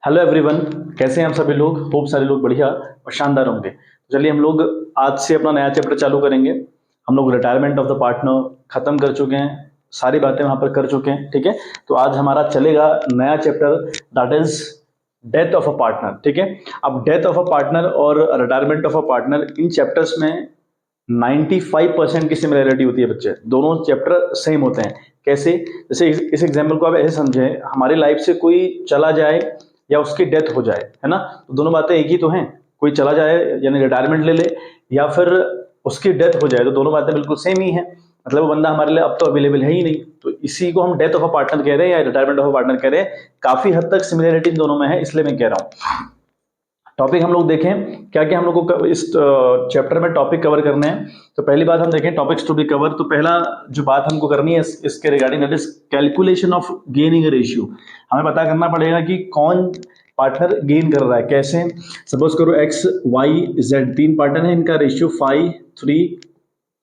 Hello everyone, कैसे हैं आप सभी लोग। होप सारे लोग बढ़िया और शानदार होंगे। तो चलिए हम लोग आज से अपना नया चैप्टर चालू करेंगे। हम लोग रिटायरमेंट ऑफ द पार्टनर खत्म कर चुके हैं, सारी बातें वहां पर कर चुके हैं। ठीक है, तो आज हमारा चलेगा नया chapter, that is death of a partner. ठीक है, अब डेथ ऑफ अ पार्टनर और retirement of a partner, in chapters में 95% की सिमिलरिटी होती है बच्चे। दोनों चैप्टर सेम होते हैं। कैसे? जैसे इस एग्जाम्पल को आप ऐसे समझें, हमारी लाइफ से कोई चला जाए या उसकी डेथ हो जाए, है ना, तो दोनों बातें एक ही तो हैं। कोई चला जाए यानी रिटायरमेंट ले ले, या फिर उसकी डेथ हो जाए, तो दोनों बातें बिल्कुल सेम ही हैं। मतलब वो बंदा हमारे लिए अब तो अवेलेबल है ही नहीं, तो इसी को हम डेथ ऑफ अ पार्टनर कह रहे हैं या रिटायरमेंट ऑफ अ पार्टनर कह रहे हैं। काफी हद तक सिमिलरिटी दोनों में है, इसलिए मैं कह रहा हूँ। टॉपिक हम लोग देखें क्या क्या हम लोग को इस चैप्टर में टॉपिक कवर करने हैं। तो पहली बात हम देखें टॉपिक्स टू बी कवर। तो पहला जो बात हमको करनी है इसके regarding, that is calculation of gaining ratio. हमें पता करना पड़ेगा कि कौन पार्टनर गेन कर रहा है, कैसे। सपोज करो एक्स वाई जेड तीन पार्टनर है, इनका रेशियो 5 3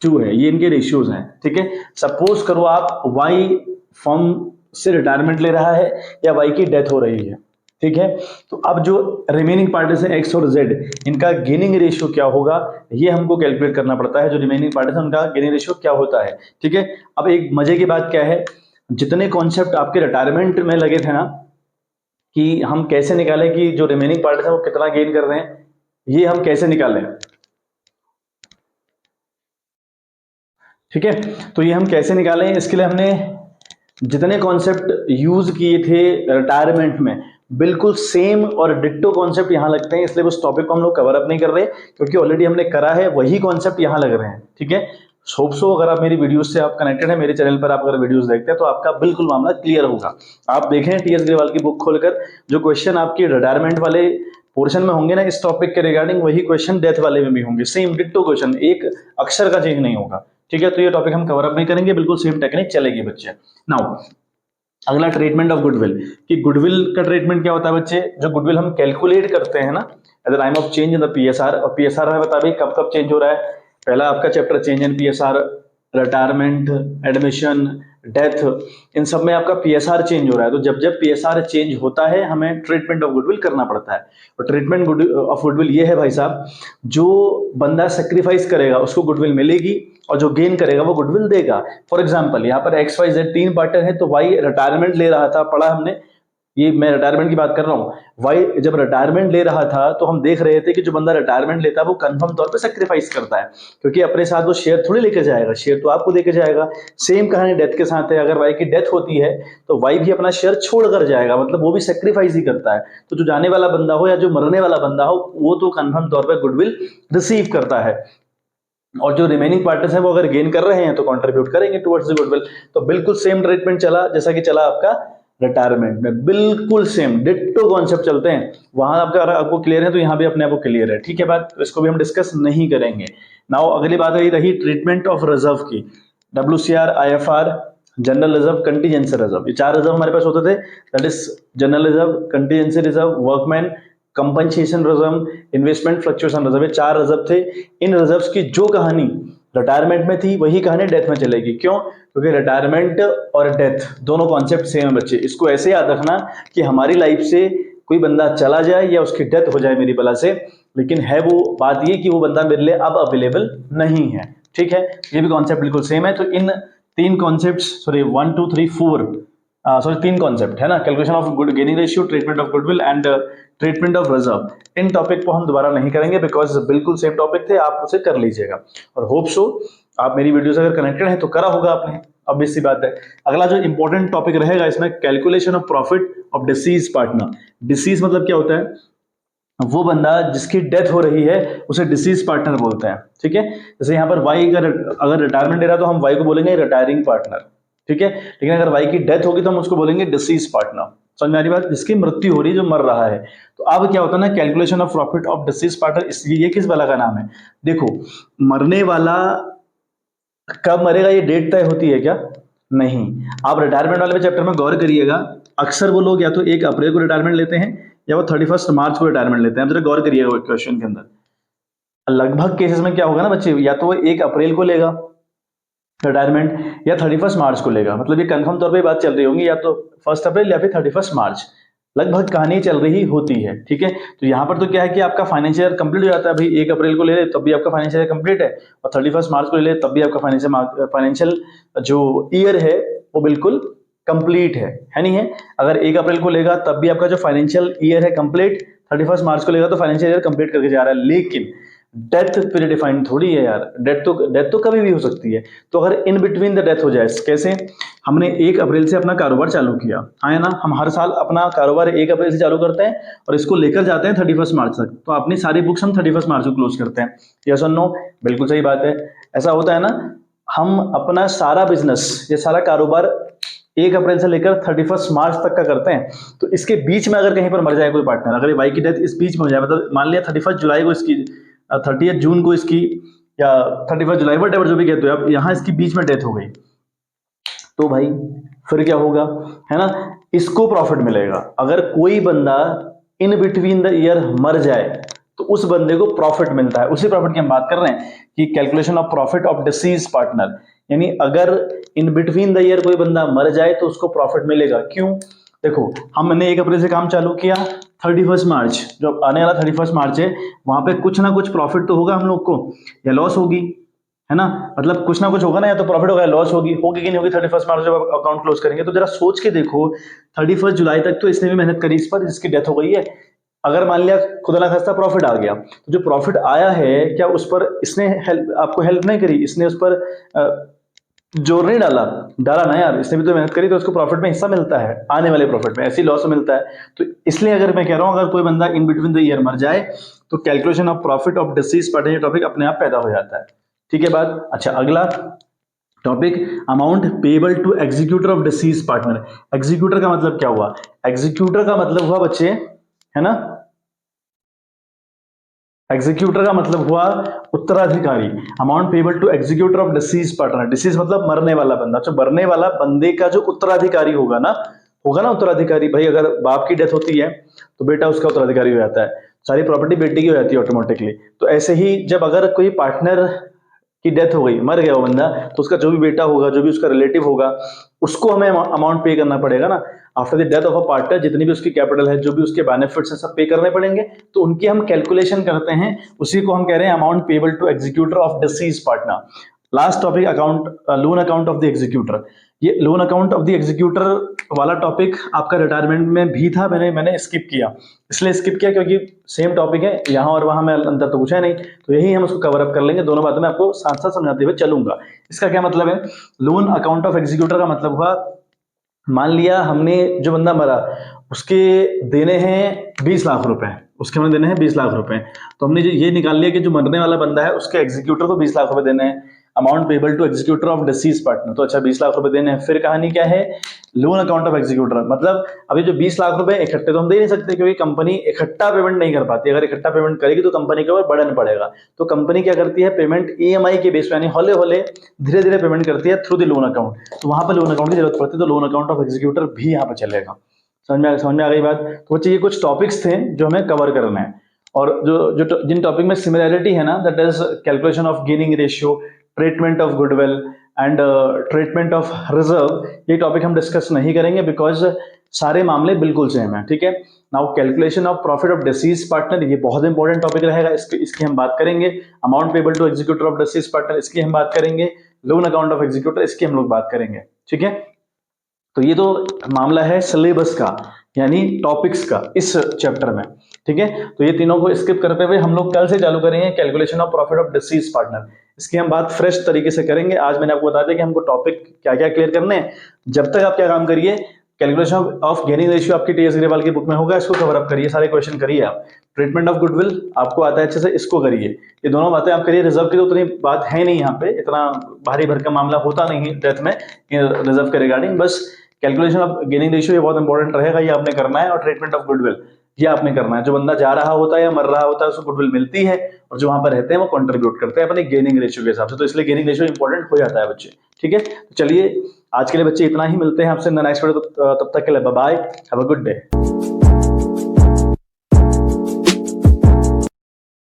2 है, ये इनके रेशियोज हैं। ठीक है, सपोज करो आप वाई फर्म से रिटायरमेंट ले रहा है या वाई की डेथ हो रही है। ठीक है, तो अब जो रिमेनिंग पार्टीज है एक्स और जेड, इनका गेनिंग रेशियो क्या होगा, ये हमको कैलकुलेट करना पड़ता है। जो रिमेनिंग पार्टीज है उनका गेनिंग रेशियो क्या होता है। ठीक है, अब एक मजे की बात क्या है, जितने कॉन्सेप्ट आपके रिटायरमेंट में लगे थे ना, कि हम कैसे निकालें कि जो रिमेनिंग पार्टीज है वो कितना गेन कर रहे हैं, ये हम कैसे निकालें। ठीक है, तो ये हम कैसे निकालें, इसके लिए हमने जितने कॉन्सेप्ट यूज किए थे रिटायरमेंट में, बिल्कुल सेम और डिट्टो कॉन्सेप्ट यहां लगते हैं। इसलिए उस टॉपिक को हम लोग कवर अप नहीं कर रहे, क्योंकि ऑलरेडी हमने करा है, वही कॉन्सेप्ट यहां लग रहे हैं। ठीक है, होप सो अगर आप मेरी वीडियोस से आप कनेक्टेड है, मेरे चैनल पर आप अगर वीडियोस देखते हैं तो आपका बिल्कुल मामला क्लियर होगा। आप देखें टीएस ग्रेवाल की बुक खोलकर, जो क्वेश्चन आपकी रिटायरमेंट वाले पोर्शन में होंगे ना इस टॉपिक के रिगार्डिंग, वही क्वेश्चन डेथ वाले में भी होंगे। सेम डिट्टो क्वेश्चन, एक अक्षर का चेंज नहीं होगा। ठीक है, तो ये टॉपिक हम कवर अप नहीं करेंगे, बिल्कुल सेम टेक्निक चलेगी बच्चे। नाउ अगला ट्रीटमेंट ऑफ गुडविल, कि गुडविल का ट्रीटमेंट क्या होता है बच्चे। जो गुडविल हम कैलकुलेट करते हैं ना at the time of change in the PSR, और पीएसआर हमें बता भी कब कब चेंज हो रहा है। पहला आपका chapter change in PSR, retirement, admission, death, इन सब में आपका पीएसआर चेंज हो रहा है। तो जब जब पीएसआर चेंज होता है हमें ट्रीटमेंट ऑफ गुडविल करना पड़ता है। और ट्रीटमेंट ऑफ गुडविल ये है भाई साहब, जो बंदा सेक्रीफाइस करेगा उसको गुडविल मिलेगी, और जो गेन करेगा वो गुडविल देगा। फॉर एग्जाम्पल यहाँ पर एक्स वाई जेड तीन पार्टनर है, तो वाई रिटायरमेंट ले रहा था, पढ़ा हमने, ये मैं रिटायरमेंट की बात कर रहा हूँ। वाई जब रिटायरमेंट ले रहा था तो हम देख रहे थे कि जो बंदा रिटायरमेंट लेता है वो कंफर्म तौर पे सेक्रीफाइस करता है, क्योंकि अपने साथ वो शेयर थोड़ी लेके जाएगा, शेयर तो आपको देके जाएगा। सेम कहानी डेथ के साथ है, अगर वाई की डेथ होती है तो वाई भी अपना शेयर छोड़ कर जाएगा, मतलब वो भी सेक्रीफाइस ही करता है। तो जो जाने वाला बंदा हो या जो मरने वाला बंदा हो, वो तो कंफर्म तौर पर गुडविल रिसीव करता है, और जो रिमेनिंग पार्टनर्स हैं वो अगर गेन कर रहे हैं तो कंट्रीब्यूट करेंगे टुवर्ड्स द गुडविल। तो बिल्कुल सेम ट्रीटमेंट चला जैसा कि चला आपका रिटायरमेंट में, बिल्कुल सेम डिट्टो कॉन्सेप्ट चलते हैं। वहां आपका अगर आपको क्लियर है तो यहाँ भी अपने आपको क्लियर है। ठीक है बात, तो इसको भी हम डिस्कस नहीं करेंगे। नाउ अगली बात रही ट्रीटमेंट ऑफ रिजर्व की, WCR, IFR, general reserve, contingency reserve. ये चार रिजर्व हमारे पास होते थे, that is general reserve, contingency reserve, workman compensation reserve, investment fluctuation reserve. ये चार रिजर्व थे। इन रिजर्व्स की जो कहानी रिटायरमेंट में थी वही कहानी डेथ में चलेगी। क्यों? क्योंकि रिटायरमेंट और डेथ दोनों कॉन्सेप्ट सेम है बच्चे। इसको ऐसे याद रखना कि हमारी लाइफ से कोई बंदा चला जाए या उसकी डेथ हो जाए मेरी बला से, लेकिन है वो बात ये कि वो बंदा मेरे लिए अब अवेलेबल नहीं है। ठीक है, ये भी कॉन्सेप्ट बिल्कुल सेम है। तो इन तीन कॉन्सेप्ट, सॉरी 1 2 3 4, सॉरी तीन कॉन्सेप्ट है ना, calculation of good gaining ratio, treatment of goodwill and treatment of reserve. In topic को हम दोबारा नहीं करेंगे बिकॉज बिल्कुल सेम टॉपिक थे, आप उसे कर लीजिएगा। और होप सो आप मेरी वीडियो से अगर कनेक्टेड हैं तो करा होगा आपने, obvious सी बात है। अगला जो इंपॉर्टेंट टॉपिक रहेगा इसमें, calculation of profit of deceased partner. Deceased मतलब क्या होता है, वो बंदा जिसकी डेथ हो रही है उसे डिसीज पार्टनर बोलते हैं। ठीक है, जैसे यहाँ पर वाई का अगर रिटायरमेंट ले रहा है तो हम वाई को बोलेंगे रिटायरिंग पार्टनर। ठीक है, लेकिन अगर वाई की डेथ होगी तो हम उसको बोलेंगे डिसीज पार्टनर। समझ में आ रही बात, जिसकी मृत्यु हो रही है, जो मर रहा है। तो अब क्या होता है ना, calculation of profit of deceased partner, इसलिए ये किस वाला का नाम है। देखो, मरने वाला कब मरेगा ये डेट तय होती है क्या? नहीं। आप रिटायरमेंट वाले चैप्टर में गौर करिएगा, अक्सर वो लोग या तो 1 अप्रैल को रिटायरमेंट लेते हैं या वो 31 मार्च को रिटायरमेंट लेते हैं। जरा गौर करिएगा क्वेश्चन के अंदर, लगभग केसेस में क्या होगा ना बच्चे, या तो वो 1 अप्रैल को लेगा रिटायरमेंट या 31 मार्च को लेगा। मतलब ये कंफर्म तौर पे बात चल रही होगी, या तो 1 अप्रैल या फिर 31 मार्च। लगभग कहानी चल रही होती है। ठीक है, तो यहाँ पर तो क्या है कि आपका फाइनेंशियल ईयर कंप्लीट हो जाता है भाई, 1 अप्रैल को ले ले तब भी आपका फाइनेंशियल ईयर कंप्लीट है, और 31 मार्च को ले ले तब भी आपका फाइनेंशियल जो ईयर है वो बिल्कुल कंप्लीट है नहीं है। अगर 1 अप्रैल को लेगा तब भी आपका जो फाइनेंशियल ईयर है कंप्लीट, 31 मार्च को लेगा तो फाइनेंशियल ईयर कंप्लीट करके जा रहा है। लेकिन डेथ प्री डिफाइंड थोड़ी है यार, डेथ तो कभी भी हो सकती है। तो अगर इन बिटवीन द डेथ हो जाए, कैसे? हमने 1 अप्रैल से अपना कारोबार चालू किया, है ना, हम हर साल अपना कारोबार 1 अप्रैल से चालू करते हैं और इसको लेकर जाते हैं 31 मार्च तक, तो अपनी सारी बुक्स हम 31 मार्च को क्लोज करते हैं। यस और नो? बिल्कुल सही बात है। ऐसा होता है ना, हम अपना सारा बिजनेस, ये सारा कारोबार 1 अप्रैल से लेकर 31 मार्च तक का करते हैं। तो इसके बीच में अगर कहीं पर मर जाए कोई पार्टनर, अगर भाई की डेथ इस बीच में हो जाए, मतलब मान लिया 31 जुलाई को इसकी, 30 जून को इसकी, या 31 जुलाई वट एवर जो भी कहते हो आप, यहाँ इसकी बीच में डेथ हो गई, तो भाई फिर क्या होगा, है ना, इसको प्रॉफिट मिलेगा। अगर कोई बंदा इन बिटवीन द ईयर मर जाए तो उस बंदे को प्रॉफिट मिलता है। उसी प्रॉफिट की हम बात कर रहे हैं कि calculation of profit of deceased partner, यानी अगर इन बिटवीन द ईयर कोई बंदा मर जाए तो उसको प्रॉफिट मिलेगा। क्यों? देखो, हमने 1 अप्रैल से काम चालू किया, 31 मार्च जो आने वाला 31 मार्च है, वहां पे कुछ ना कुछ प्रॉफिट तो होगा हम लोग को, या लॉस होगी, है ना, मतलब कुछ ना कुछ होगा ना, या तो प्रॉफिट होगा या लॉस होगी कि नहीं होगी 31 मार्च जब अकाउंट क्लोज करेंगे। तो जरा सोच के देखो, 31 जुलाई तक तो इसने भी मेहनत करी इस पर, जिसकी डेथ हो गई है। अगर मान लिया खुदा ना खास्ता प्रॉफिट आ गया, तो जो प्रॉफिट आया है, क्या उस पर इसने आपको हेल्प नहीं करी, इसने उस पर जोर नहीं डाला? डाला ना यार, इसने भी तो मेहनत करी, तो उसको प्रॉफिट में हिस्सा मिलता है, आने वाले प्रॉफिट में, ऐसी लॉस मिलता है। तो इसलिए अगर मैं कह रहा हूं, अगर कोई बंदा इन बिटवीन द ईयर मर जाए तो calculation of profit of deceased partner topic अपने आप पैदा हो जाता है। ठीक है बात? अच्छा, अगला topic, amount payable to executor of deceased partner. Executor का मतलब क्या हुआ? एग्जीक्यूटर का मतलब हुआ बच्चे, है ना, एग्जीक्यूटर का मतलब हुआ उत्तराधिकारी। Amount payable to executor of deceased partner, deceased मतलब मरने वाला बंदा, जो मरने वाला बंदे का जो उत्तराधिकारी होगा ना उत्तराधिकारी, भाई अगर बाप की डेथ होती है तो बेटा उसका उत्तराधिकारी हो जाता है, सारी प्रॉपर्टी बेटे की हो जाती है ऑटोमेटिकली। तो ऐसे ही जब अगर कोई पार्टनर की डेथ हो गई, मर गया वो बंदा, तो उसका जो भी बेटा होगा, जो भी उसका रिलेटिव होगा, उसको हमें अमाउंट पे करना पड़ेगा ना। After the death of a partner जितनी भी उसकी कैपिटल है, जो भी उसके बेनिफिट्स हैं, सब पे करने पड़ेंगे। तो उनकी हम कैलकुलेशन करते हैं, उसी को हम कह रहे हैं amount payable to executor of deceased partner. Last topic, account, loan account of the executor. ये loan account of the executor वाला टॉपिक आपका रिटायरमेंट में भी था, मैंने स्किप किया। इसलिए स्किप किया क्योंकि सेम टॉपिक है, यहाँ और वहां में अंतर तो पूछा नहीं, तो यही हम उसको कवर अप कर लेंगे। दोनों बातें मैं आपको साथ साथ समझाते हुए चलूंगा। इसका क्या मतलब है? लोन अकाउंट ऑफ एग्जीक्यूटर का मतलब हुआ, मान लिया हमने, जो बंदा मरा उसके देने हैं 20 लाख रुपए, उसके हमें देने हैं 20 लाख रुपए, तो हमने ये निकाल लिया कि जो मरने वाला बंदा है उसके एग्जीक्यूटर को 20 लाख रुपए देने हैं। Amount payable to executor of deceased partner, तो अच्छा 20 लाख रुपए देने हैं। फिर कहानी क्या है? लोन अकाउंट ऑफ एग्जीक्यूटर, मतलब अभी जो 20 लाख रुपए इकट्ठे तो हम दे नहीं सकते, क्योंकि कंपनी इकट्ठा पेमेंट नहीं कर पाती। अगर इकट्ठा पेमेंट करेगी तो कंपनी के ऊपर बर्डन पड़ेगा। तो कंपनी क्या करती है? पेमेंट ईएमआई के बेस पे, यानी हौले हौले धीरे धीरे पेमेंट करती है थ्रू द लोन अकाउंट। तो वहां पर लोन अकाउंट की जरूरत पड़ती है, तो लोन अकाउंट ऑफ एग्जीक्यूटर भी यहाँ पर चलेगा। समझ में आ गई बात? तो बच्चे ये कुछ टॉपिक्स थे जो हमें कवर करने हैं, और जिन टॉपिक में सिमिलैरिटी है ना, that is calculation of gaining ratio, treatment of goodwill and treatment of reserve, ये टॉपिक हम डिस्कस नहीं करेंगे बिकॉज सारे मामले बिल्कुल सेम है। ठीक है, now calculation of profit of deceased partner, ये बहुत इंपॉर्टेंट टॉपिक रहेगा, इसकी हम बात करेंगे। Amount payable to executor of deceased partner, इसकी हम बात करेंगे। लोन अकाउंट ऑफ एग्जीक्यूटर, इसकी हम लोग बात करेंगे। ठीक है, तो ये तो मामला है सिलेबस का, यानी टॉपिक्स का इस चैप्टर में। ठीक है, तो ये तीनों को स्किप करते हुए हम लोग कल से चालू करेंगे calculation of profit of deceased partner. इसकी हम बात फ्रेश तरीके से करेंगे। आज मैंने आपको बता दिया कि हमको टॉपिक क्या क्या क्लियर करने हैं। जब तक आप क्या काम करिए, कैलकुलेशन ऑफ गेनिंग रेशियो आपकी टीएस अग्रवाल की बुक में होगा, इसको कवर अप करिए, सारे क्वेश्चन करिए आप। ट्रीटमेंट ऑफ गुडविल आपको आता है अच्छे से, इसको करिए। ये दोनों बातें आप करिए। रिजर्व की तो उतनी बात है नहीं, यहाँ पे इतना भारी भरकम मामला होता नहीं है डेथ में रिजर्व के रिगार्डिंग। बस कैलकुलेशन ऑफ गेनिंग रेशियो ये बहुत इंपॉर्टेंट रहेगा, ये आपने करना है। और ट्रीटमेंट ऑफ गुडविल ये आपने करना है। जो बंदा जा रहा होता है या मर रहा होता है उसको गुडविल मिलती है, और जो वहां पर रहते हैं वो कंट्रीब्यूट करते हैं अपने गेनिंग रेशियो के हिसाब से, तो इसलिए गेनिंग रेशियो इंपॉर्टेंट हो जाता है बच्चे। ठीक है, तो चलिए आज के लिए बच्चे इतना ही, मिलते हैं आपसे नेक्स्ट वीडियो, तब तक के लिए bye bye, have a good day.